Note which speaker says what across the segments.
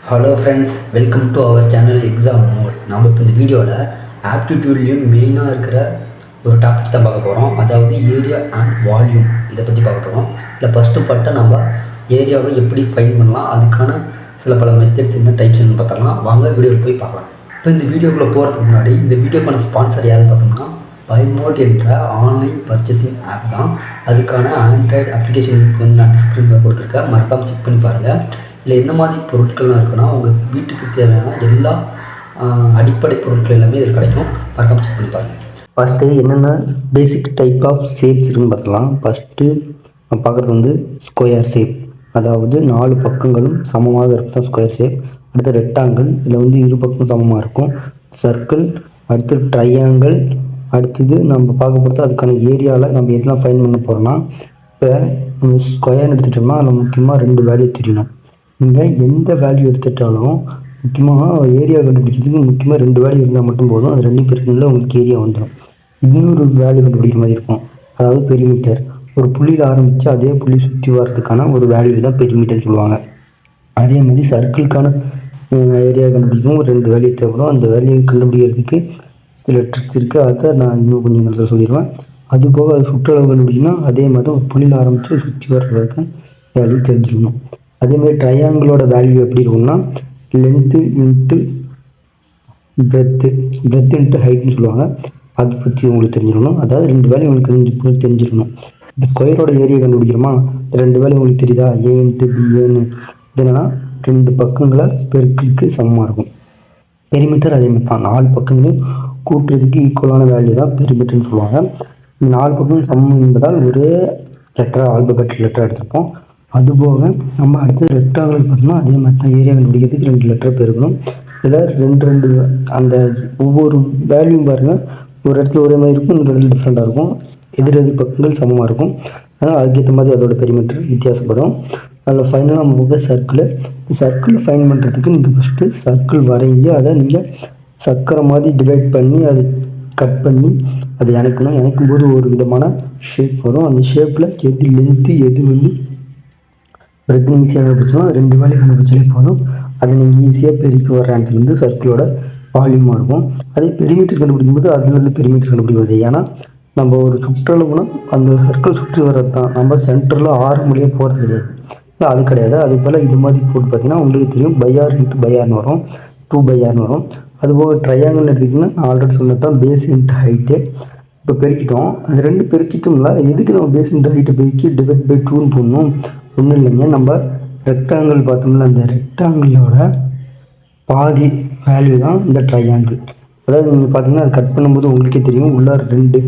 Speaker 1: Hello friends, welcome to our channel exam mode. நம்ம இப்போ இந்த வீடியோவில் ஆப்டிடியூட்லேயும் மெயினாக இருக்கிற ஒரு டாபிக் தான் பார்க்க போகிறோம். அதாவது ஏரியா அண்ட் வால்யூம். இதை பற்றி பார்க்க போகிறோம். இல்லை ஃபஸ்ட்டு பார்ட்டை நம்ம ஏரியாவை எப்படி ஃபைண்ட் பண்ணலாம், அதுக்கான சில பல மெத்தட்ஸ் என்ன டைப்ஸ் என்ன பார்த்துக்கலாம். வாங்க வீடியோவில் போய் பார்க்கலாம். இப்போ இந்த வீடியோக்குள்ளே போகிறதுக்கு முன்னாடி இந்த வீடியோக்கான ஸ்பான்சர் யாருன்னு பார்த்தோம்னா பைமோட் என்ற ஆன்லைன் பர்ச்சேசிங் ஆப் தான். அதுக்கான ஆண்ட்ராய்டு அப்ளிகேஷனுக்கு வந்து நான் டிஸ்கிரிப்ஷனில் கொடுத்துருக்கேன், மறக்காமல் செக் பண்ணி பாருங்கள். இல்லை எந்த மாதிரி பொருட்கள்லாம் இருக்குன்னா உங்கள் வீட்டுக்கு தேவையான எல்லா அடிப்படை பொருட்கள் எல்லாமே இதில் கிடைக்கும், மறக்காமல் செக் பண்ணி பாருங்கள்.
Speaker 2: ஃபஸ்ட்டு என்னென்ன பேசிக் டைப் ஆஃப் ஷேப்ஸ் இருக்குன்னு பார்த்துக்கலாம். ஃபஸ்ட்டு பார்க்குறது வந்து ஸ்கொயர் ஷேப், அதாவது 4 பக்கங்களும் சமமாக இருக்கும் தான் ஸ்கொயர் ஷேப். அடுத்து ரெக்டாங்கிள், இதில் வந்து இரு பக்கமும் சமமாக இருக்கும். சர்க்கிள், அடுத்து ட்ரையாங்கிள். அடுத்தது நம்ம பார்க்க போகிறது அதுக்கான ஏரியாவில் நம்ம எதெல்லாம் ஃபைன் பண்ண போகிறோன்னா, இப்போ நம்ம ஸ்கொயர்னு எடுத்துட்டோம்னா அதில் முக்கியமாக 2 வேல்யூ தெரியணும். நீங்கள் எந்த வேல்யூ எடுத்துட்டாலும் முக்கியமாக ஏரியா கண்டுபிடிக்கிறதுக்கு முக்கியமாக 2 வேல்யூ இருந்தால் மட்டும் போதும். அது 2 பேருக்குள்ள உங்களுக்கு ஏரியா வந்துடும். இன்னொரு வேல்யூ கண்டுபிடிக்கிற மாதிரி இருக்கும், அதாவது பெரிமீட்டர். ஒரு புள்ளியில் ஆரம்பித்து அதே புள்ளி சுற்றி வர்றதுக்கான ஒரு வேல்யூ தான் பெரிமீட்டர்னு சொல்லுவாங்க. அதே மாதிரி சர்க்கிளுக்கான ஏரியா கண்டுபிடிக்கணும், ஒரு 2 வேல்யூ தேவைப்படும். அந்த வேல்யூ கண்டுபிடிக்கிறதுக்கு சில ட்ரிக்ஸ் இருக்குது, அதை நான் இன்னும் கொஞ்சம் நேரத்தில் சொல்லிடுவேன். அதுபோக அது சுற்றளவு கண்டுபிடிக்கணும், அதே மாதிரி ஒரு புள்ளியில் ஆரம்பித்து சுற்றி வர்றதுக்கு வேல்யூ தெரிஞ்சுக்கணும். அதேமாதிரி ட்ரையாங்கிளோட வேல்யூ எப்படி இருக்கும்னா லென்த்து இன்ட்டு பிரெத்து இன்ட்டு ஹைட்னு சொல்லுவாங்க. அதை பற்றி உங்களுக்கு தெரிஞ்சிடணும். அதாவது 2 வேல்யூ உங்களுக்கு தெரிஞ்சிடணும். இப்போ ஸ்கொயரோட ஏரியா கண்டுபிடிக்கிறோமா, 2 வேல்யூ உங்களுக்கு தெரியுதா, ஏ இன்ட்டு பிஏன்னு. இது என்னென்னா 2 பக்கங்களை பெருக்களுக்கு சமமாக இருக்கும். பெரிமீட்டர் அதே மாதிரி தான், 4 பக்கங்களையும் கூட்டுறதுக்கு ஈக்குவலான வேல்யூ தான் பெரிமீட்டர்னு சொல்லுவாங்க. இந்த 4 பக்கங்களும் சமம் என்பதால் ஒரே லெட்டராக ஆல்பபெட் லெட்டராக எடுத்துருப்போம். அதுபோக நம்ம அடுத்து ரெக்டாங்கிளுக்கு பார்த்தோம்னா அதே மாதிரி தான், ஏரியா கண்டுபிடிக்கிறதுக்கு 2 லெட்டர் பெருக்கணும். இதில் 2 அந்த ஒவ்வொரு வேல்யூவும் பாருங்கள், ஒரு இடத்துல ஒரே மாதிரி இருக்கும், இன்னொரு இடத்துல டிஃப்ரெண்ட்டாக இருக்கும். எதிர் பக்கங்கள் சமமாக இருக்கும். அதனால் அதுக்கேற்ற மாதிரி அதோட பெரிமீட்டர் வித்தியாசப்படும். அதில் ஃபைனலாக நம்ம சர்க்கிள் ஃபைன் பண்ணுறதுக்கு நீங்கள் ஃபஸ்ட்டு சர்க்கிள் வரைஞ்சி அதை நீங்கள் சக்கரை மாதிரி டிவைட் பண்ணி அதை கட் பண்ணி அதை இணைக்கணும். இணைக்கும் போது ஒரு விதமான ஷேப் வரும். அந்த ஷேப்பில் எது லென்த்து எது வந்து பிரெத்னு ஈஸியாக கண்டுபிடிச்சோம்னா 2 வேல்யூ கண்டுபிடிச்சாலே போதும். அதை நீங்கள் ஈஸியாக பெருக்கி வர ஆன்சர் வந்து சர்க்கிளோட வால்யூமாக இருக்கும். அதே பெரிமீட்டர் கண்டுபிடிக்கும் போது அதுலேருந்து பெரிமீட்டர் கண்டுபிடிப்பது. ஏன்னா நம்ம ஒரு சுற்றளவுனா அந்த சர்க்கிள் சுற்றி வர்றது தான், நம்ம சென்டரில் 6 மொழியாக போகிறது கிடையாது. இல்லை அது கிடையாது. அது போல் இது மாதிரி போட்டு பார்த்தீங்கன்னா உங்களுக்கு தெரியும், பைஆர் இன்ட்டு பைஆர்னு வரும், 2/r வரும். அதுபோக ட்ரையாங்கிள் எடுத்திங்கன்னா நான் ஆல்ரெடி சொன்னது தான், பேஸ் இன்ட்டு ஹைட்டு. இப்போ பெருக்கிட்டோம், அது 2 பெருக்கிட்டோம்ல, எதுக்கு நம்ம பேஸ் இன்ட்டு ஹைட்டை பெருக்கி டிவைட் பை 2ன்னு போடணும்? ஒன்றும் இல்லைங்க, நம்ம ரெக்டாங்கிள் பார்த்தோம்ல, அந்த ரெக்டாங்கிளோட பாதி வேல்யூ தான் இந்த ட்ரையாங்கிள். அதாவது நீங்கள் பார்த்தீங்கன்னா அது கட் பண்ணும்போது உங்களுக்கே தெரியும், உள்ளார 2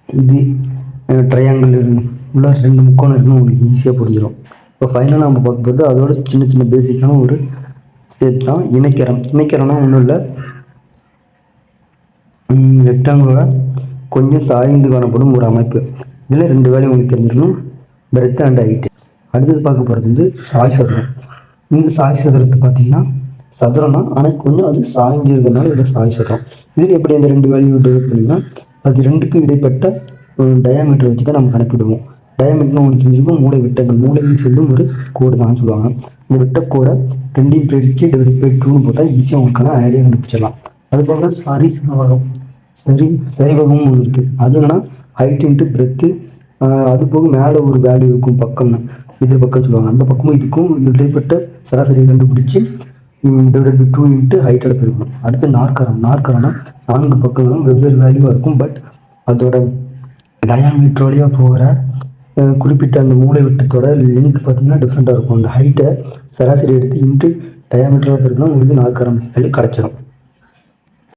Speaker 2: இது ட்ரையாங்கிள் உள்ளார 2 முக்கோணம் இருக்குன்னு உங்களுக்கு ஈஸியாக புரிஞ்சிடும். இப்போ ஃபைனலாக நம்ம பார்க்க போகிறது அதோட சின்ன பேசிக்கான ஒரு ஸ்டெப் தான் இணைக்கிறோம்னா ஒன்றும் இல்லை, ரெக்டாங்கிளோட கொஞ்சம் சாய்ந்து காணப்படும் ஒரு அமைப்பு. இதில் 2 வேல்யூ உங்களுக்கு தெரிஞ்சிடணும், பிரெத் அண்ட் ஹைட்டு. அடுத்தது பார்க்க போகிறது வந்து சாய் சதுரம். இந்த சாய் சதுரத்தை பார்த்தீங்கன்னா சதுரம்னா ஆனால் கொஞ்சம் அது சாய்ஞ்சு இருக்கிறதுனால இதில் சாய் சதுரம். இதில் எப்படி அந்த 2 வேல்யூ டிவைட் பண்ணிங்கன்னா அது 2க்கும் இடைப்பட்ட டயாமீட்டர் வச்சு தான் நம்ம கணக்கிடுவோம். டயாமீட்டர்னு உங்களுக்கு தெரிஞ்சிருக்கும், மூளையில் செல்லும் ஒரு கோடு தான் சொல்லுவாங்க. இந்த விட்டக்கோடை 2 பெருக்கி டிவைட் பை 2ன்னு போட்டால் ஈஸியாக உங்களுக்கான ஏரியா கண்டுபிடிச்சிடலாம். அதுபோக சரிவகமும் ஒன்று இருக்குது. அது என்னன்னா ஹைட் இன்ட்டு பிரெத்து. அதுபோக மேலே ஒரு வேல்யூ இருக்கும் பக்கம்னு, எதிர் பக்கம் சொல்லுவாங்க. அந்த பக்கமும் இதுக்கும் இடைப்பட்ட சராசரியை கண்டுபிடிச்சி டிவைட் பை 2 இன்ட்டு ஹைட்டோட பெருக்கணும். அடுத்து நாற்கரம்னா 4 பக்கங்களும் வெவ்வேறு வேல்யூவாக இருக்கும். பட் அதோட டயாமீட்டர் வழியாக போகிற குறிப்பிட்ட அந்த மூளை விட்டத்தோட லென்த் பார்த்தீங்கன்னா டிஃப்ரெண்ட்டாக இருக்கும். அந்த ஹைட்டை சராசரி எடுத்து இன்ட்டு டயாமீட்டராக பெருக்கணும், உங்களுக்கு நாற்கரம் வேல்யூ கிடச்சிரும்.